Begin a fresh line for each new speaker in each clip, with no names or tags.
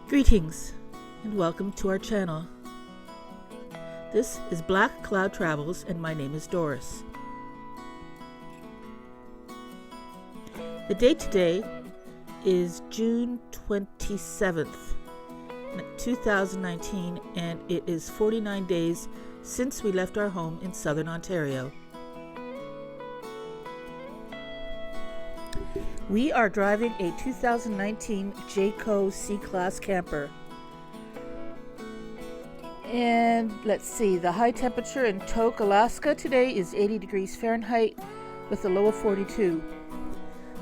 Greetings and welcome to our channel. This is Black Cloud Travels and my name is Doris. The date today is June 27th, 2019, and it is 49 days since we left our home in southern Ontario. We are driving a 2019 Jayco C Class camper. And let's see, the high temperature in Tok, Alaska today is 80 degrees Fahrenheit with a low of 42.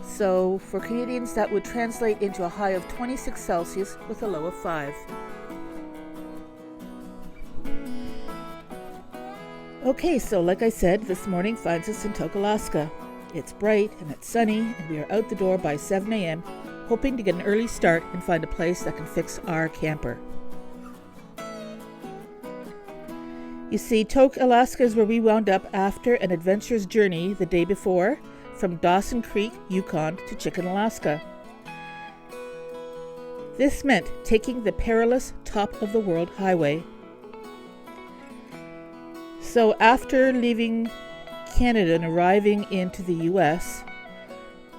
So for Canadians that would translate into a high of 26 Celsius with a low of 5. Okay, so like I said, this morning finds us in Tok, Alaska. It's bright and it's sunny, and we are out the door by 7 a.m., hoping to get an early start and find a place that can fix our camper. You see, Tok, Alaska is where we wound up after an adventurous journey the day before from Dawson Creek, Yukon to Chicken, Alaska. This meant taking the perilous top-of-the-world highway. So after leaving Canada and arriving into the US,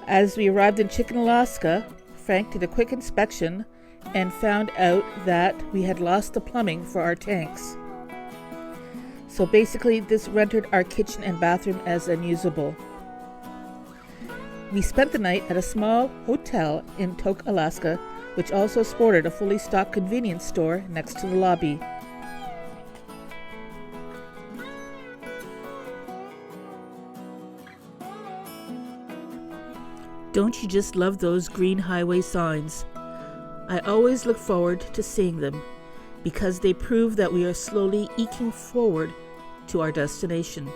as we arrived in Chicken, Alaska, Frank did a quick inspection and found out that we had lost the plumbing for our tanks. So basically this rendered our kitchen and bathroom as unusable. We spent the night at a small hotel in Tok, Alaska, which also sported a fully stocked convenience store next to the lobby. Don't you just love those green highway signs? I always look forward to seeing them because they prove that we are slowly eking forward to our destination.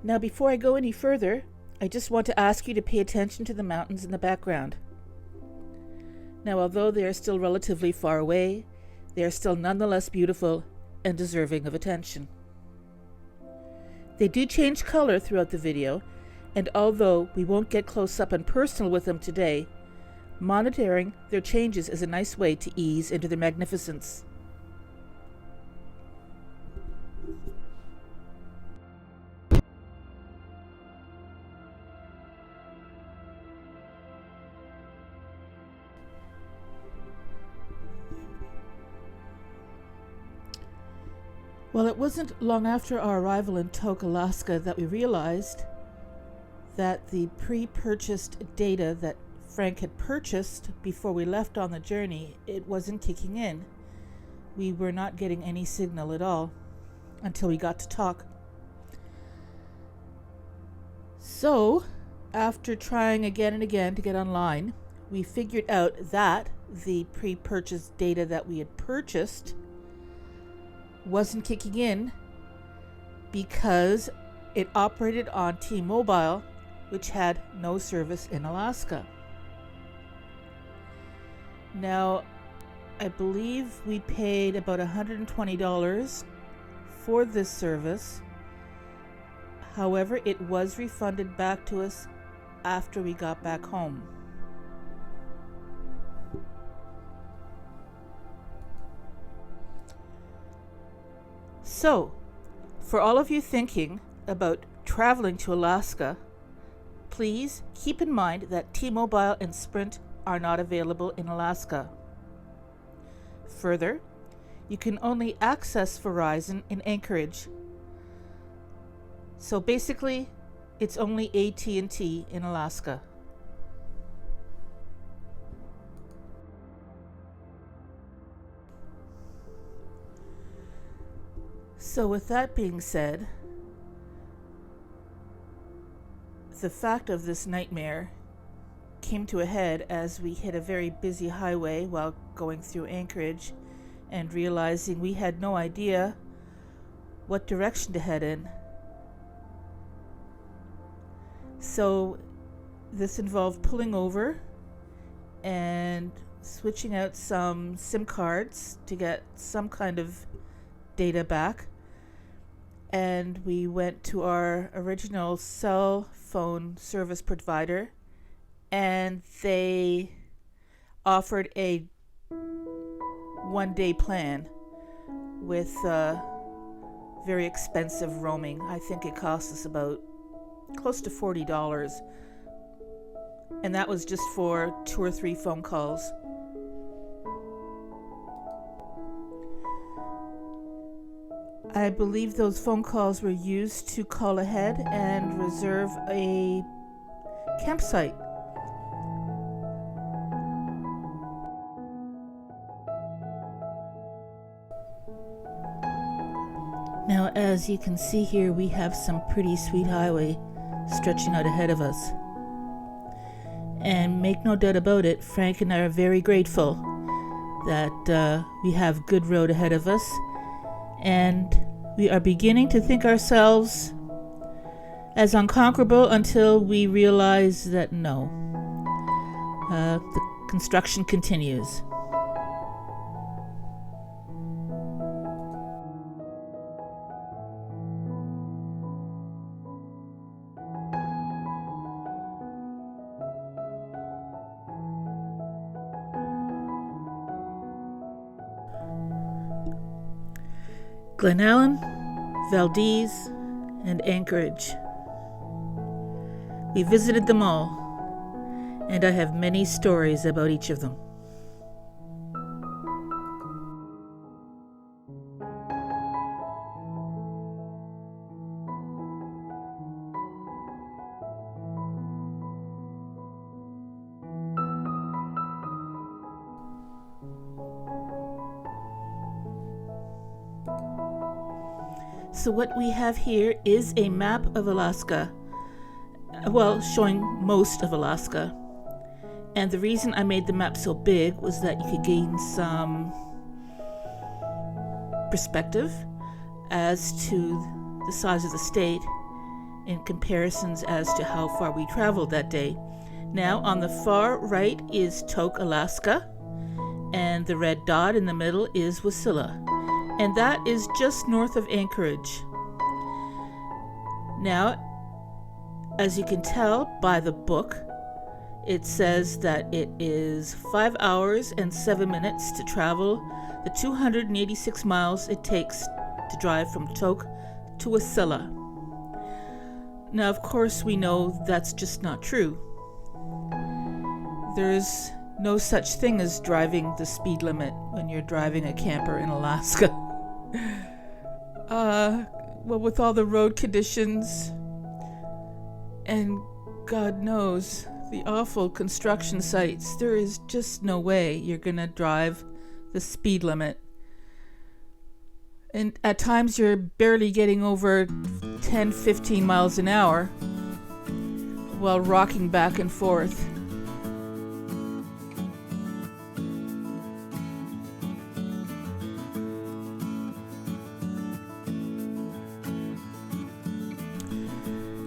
Now, before I go any further, I just want to ask you to pay attention to the mountains in the background. Now, although they are still relatively far away, they are still nonetheless beautiful and deserving of attention. They do change color throughout the video, and although we won't get close up and personal with them today, monitoring their changes is a nice way to ease into their magnificence. Well, it wasn't long after our arrival in Tok, Alaska that we realized that the pre-purchased data that Frank had purchased before we left on the journey, it wasn't kicking in. We were not getting any signal at all until we got to Tok. So, after trying again and again to get online, we figured out that the pre-purchased data that we had purchased wasn't kicking in because it operated on T-Mobile, which had no service in Alaska. Now, I believe we paid about $120 for this service. However, it was refunded back to us after we got back home. So, for all of you thinking about traveling to Alaska, please keep in mind that T-Mobile and Sprint are not available in Alaska. Further, you can only access Verizon in Anchorage. So basically, it's only AT&T in Alaska. So with that being said, the fact of this nightmare came to a head as we hit a very busy highway while going through Anchorage and realizing we had no idea what direction to head in. So this involved pulling over and switching out some SIM cards to get some kind of data back. And we went to our original cell phone service provider, and they offered a one-day plan with very expensive roaming. I think it cost us about close to $40, and that was just for 2 or 3 phone calls. I believe those phone calls were used to call ahead and reserve a campsite. Now, as you can see here, we have some pretty sweet highway stretching out ahead of us. And make no doubt about it, Frank and I are very grateful that we have good road ahead of us. And we are beginning to think ourselves as unconquerable until we realize that no. The construction continues. Glenallen, Valdez, and Anchorage. We visited them all, and I have many stories about each of them. So what we have here is a map of Alaska, well, showing most of Alaska. And the reason I made the map so big was that you could gain some perspective as to the size of the state in comparisons as to how far we traveled that day. Now, on the far right is Tok, Alaska, and the red dot in the middle is Wasilla. And that is just north of Anchorage. Now, as you can tell by the book, it says that it is 5 hours and 7 minutes to travel the 286 miles it takes to drive from Tok to Wasilla. Now, of course, we know that's just not true. There's no such thing as driving the speed limit when you're driving a camper in Alaska. Well, with all the road conditions and God knows the awful construction sites, there is just no way you're gonna drive the speed limit. And at times you're barely getting over 10-15 miles an hour while rocking back and forth.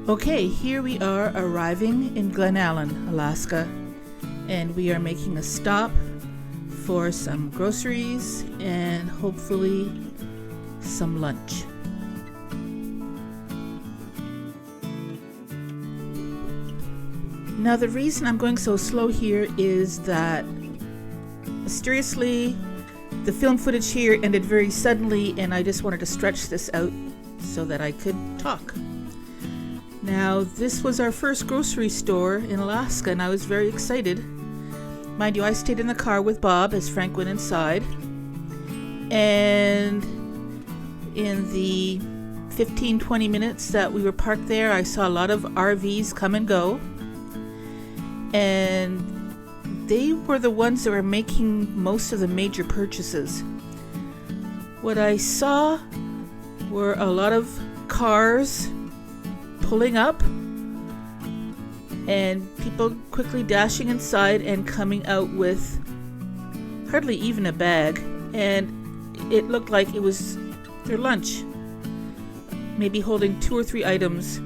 Okay, here we are arriving in Glenallen, Alaska, and we are making a stop for some groceries and hopefully some lunch. Now, the reason I'm going so slow here is that mysteriously the film footage here ended very suddenly, and I just wanted to stretch this out so that I could talk. Now, this was our first grocery store in Alaska, and I was very excited. Mind you, I stayed in the car with Bob as Frank went inside. And in the 15-20 minutes that we were parked there, I saw a lot of RVs come and go. And they were the ones that were making most of the major purchases. What I saw were a lot of cars pulling up and people quickly dashing inside and coming out with hardly even a bag, and it looked like it was their lunch. maybe holding 2 or 3 items,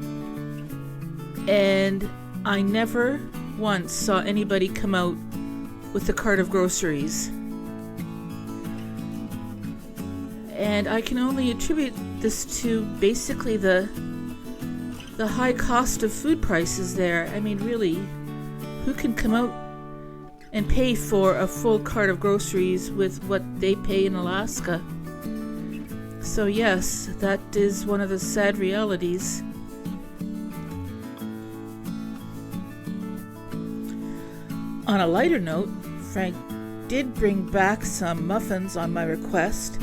and I never once saw anybody come out with a cart of groceries. And I can only attribute this to basically the high cost of food prices there. I mean, really, who can come out and pay for a full cart of groceries with what they pay in Alaska? So yes, that is one of the sad realities. On a lighter note, Frank did bring back some muffins on my request.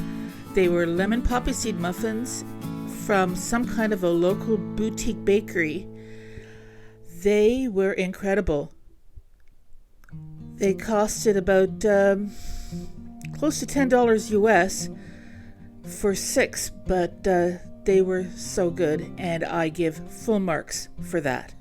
They were lemon poppy seed muffins from some kind of a local boutique bakery. They were incredible. They costed about close to $10 US for 6, but they were so good, and I give full marks for that.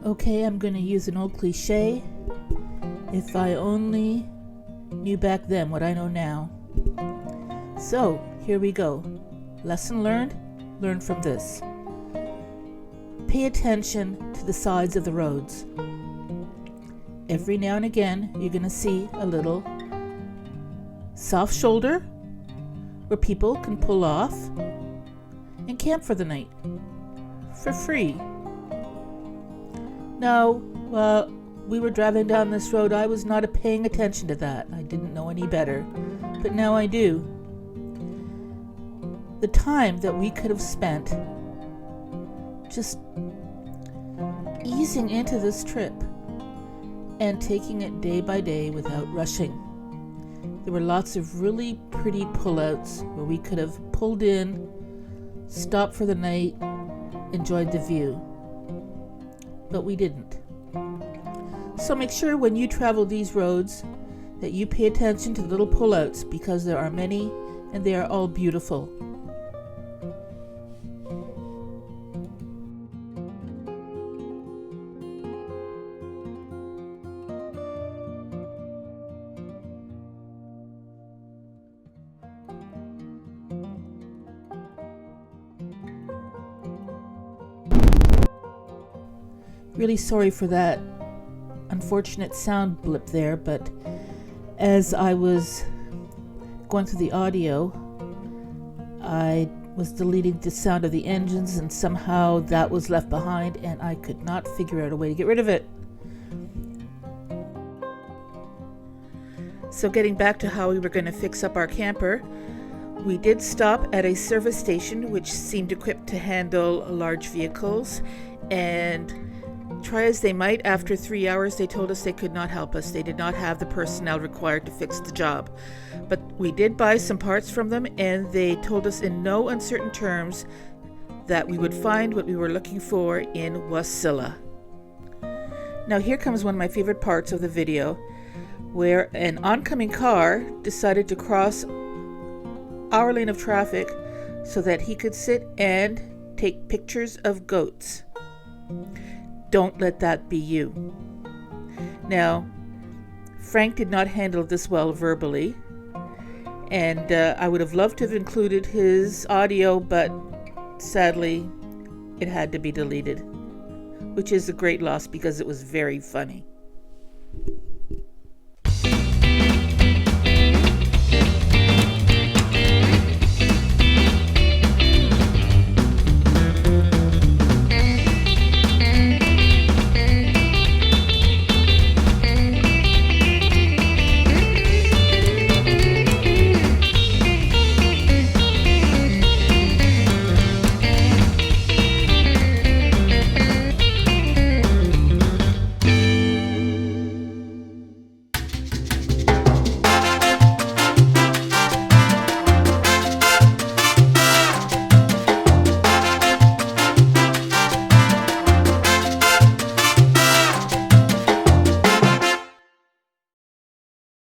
Okay, I'm going to use an old cliche. If I only knew back then what I know now. So, here we go. Lesson learned? Learn from this. Pay attention to the sides of the roads. Every now and again, you're going to see a little soft shoulder where people can pull off and camp for the night for free. Now, while we were driving down this road, I was not paying attention to that. I didn't know any better, but now I do. The time that we could have spent just easing into this trip and taking it day by day without rushing. There were lots of really pretty pullouts where we could have pulled in, stopped for the night, enjoyed the view. But we didn't. So make sure when you travel these roads that you pay attention to the little pullouts, because there are many and they are all beautiful. Really sorry for that unfortunate sound blip there, but as I was going through the audio, I was deleting the sound of the engines, and somehow that was left behind, and I could not figure out a way to get rid of it. So getting back to how we were going to fix up our camper, we did stop at a service station which seemed equipped to handle large vehicles, and try as they might, after 3 hours they told us they could not help us. They did not have the personnel required to fix the job. But we did buy some parts from them, and they told us in no uncertain terms that we would find what we were looking for in Wasilla. Now here comes one of my favorite parts of the video, where an oncoming car decided to cross our lane of traffic so that he could sit and take pictures of goats. Don't let that be you. Now, Frank did not handle this well verbally, and I would have loved to have included his audio, but sadly, it had to be deleted, which is a great loss because it was very funny.